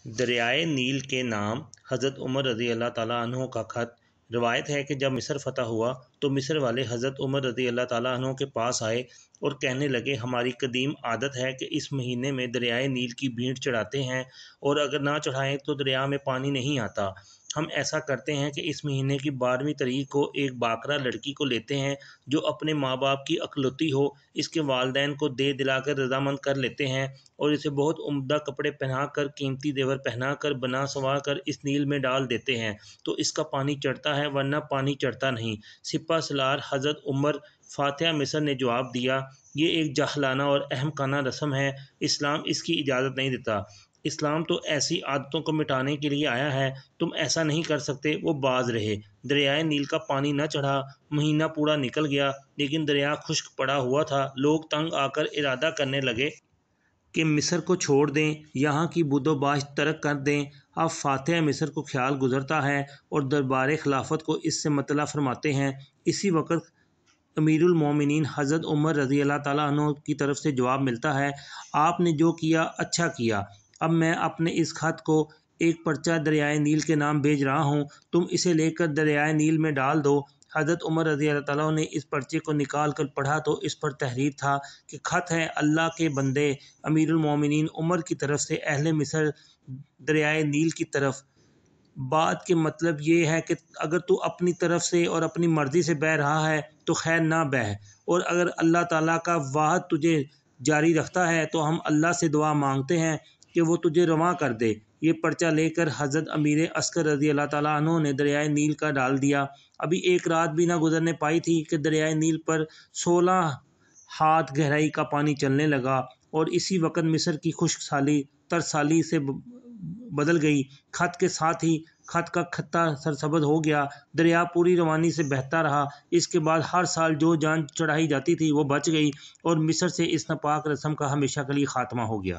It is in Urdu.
دریائے نیل کے نام حضرت عمر رضی اللہ تعالیٰ عنہ کا خط۔ روایت ہے کہ جب مصر فتح ہوا تو مصر والے حضرت عمر رضی اللہ تعالیٰ عنہ کے پاس آئے اور کہنے لگے، ہماری قدیم عادت ہے کہ اس مہینے میں دریائے نیل کی بھیڑ چڑھاتے ہیں، اور اگر نہ چڑھائیں تو دریا میں پانی نہیں آتا۔ ہم ایسا کرتے ہیں کہ اس مہینے کی 12ویں تاریخ کو ایک باکرہ لڑکی کو لیتے ہیں جو اپنے ماں باپ کی اکلوتی ہو، اس کے والدین کو دے دلا کر رضامند کر لیتے ہیں اور اسے بہت عمدہ کپڑے پہنا کر، قیمتی زیور پہنا کر، بنا سنوار کر اس نیل میں ڈال دیتے ہیں تو اس کا پانی چڑھتا ہے، ورنہ پانی چڑھتا نہیں۔ سپہ سالار حضرت عمر فاتح مصر نے جواب دیا، یہ ایک جاہلانہ اور احمقانہ رسم ہے، اسلام اس کی اجازت نہیں دیتا۔ اسلام تو ایسی عادتوں کو مٹانے کے لیے آیا ہے، تم ایسا نہیں کر سکتے۔ وہ باز رہے، دریائے نیل کا پانی نہ چڑھا، مہینہ پورا نکل گیا لیکن دریا خشک پڑا ہوا تھا۔ لوگ تنگ آ کر ارادہ کرنے لگے کہ مصر کو چھوڑ دیں، یہاں کی بود و باش ترک کر دیں۔ اب فاتح مصر کو خیال گزرتا ہے اور دربار خلافت کو اس سے مطلع فرماتے ہیں۔ اسی وقت امیر المومنین حضرت عمر رضی اللہ تعالیٰ عنہ کی طرف سے جواب ملتا ہے، آپ نے جو کیا اچھا کیا، اب میں اپنے اس خط کو ایک پرچہ دریائے نیل کے نام بھیج رہا ہوں، تم اسے لے کر دریائے نیل میں ڈال دو۔ حضرت عمر رضی اللہ تعالیٰ عنہ نے اس پرچے کو نکال کر پڑھا تو اس پر تحریر تھا کہ خط ہے اللہ کے بندے امیر المومنین عمر کی طرف سے اہل مصر دریائے نیل کی طرف۔ بات کے مطلب یہ ہے کہ اگر تو اپنی طرف سے اور اپنی مرضی سے بہہ رہا ہے تو خیر نہ بہہ، اور اگر اللہ تعالیٰ کا وعد تجھے جاری رکھتا ہے تو ہم اللہ سے دعا مانگتے ہیں کہ وہ تجھے رواں کر دے۔ یہ پرچہ لے کر حضرت امیر عسکر رضی اللہ تعالیٰ عنہ نے دریائے نیل کا ڈال دیا۔ ابھی ایک رات بھی نہ گزرنے پائی تھی کہ دریائے نیل پر 16 ہاتھ گہرائی کا پانی چلنے لگا، اور اسی وقت مصر کی خشک سالی ترسالی سے بدل گئی۔ خط کے ساتھ ہی خط کا خطہ سرسبز ہو گیا، دریا پوری روانی سے بہتا رہا۔ اس کے بعد ہر سال جو جان چڑھائی جاتی تھی وہ بچ گئی، اور مصر سے اس ناپاک رسم کا ہمیشہ کے لیے خاتمہ ہو گیا۔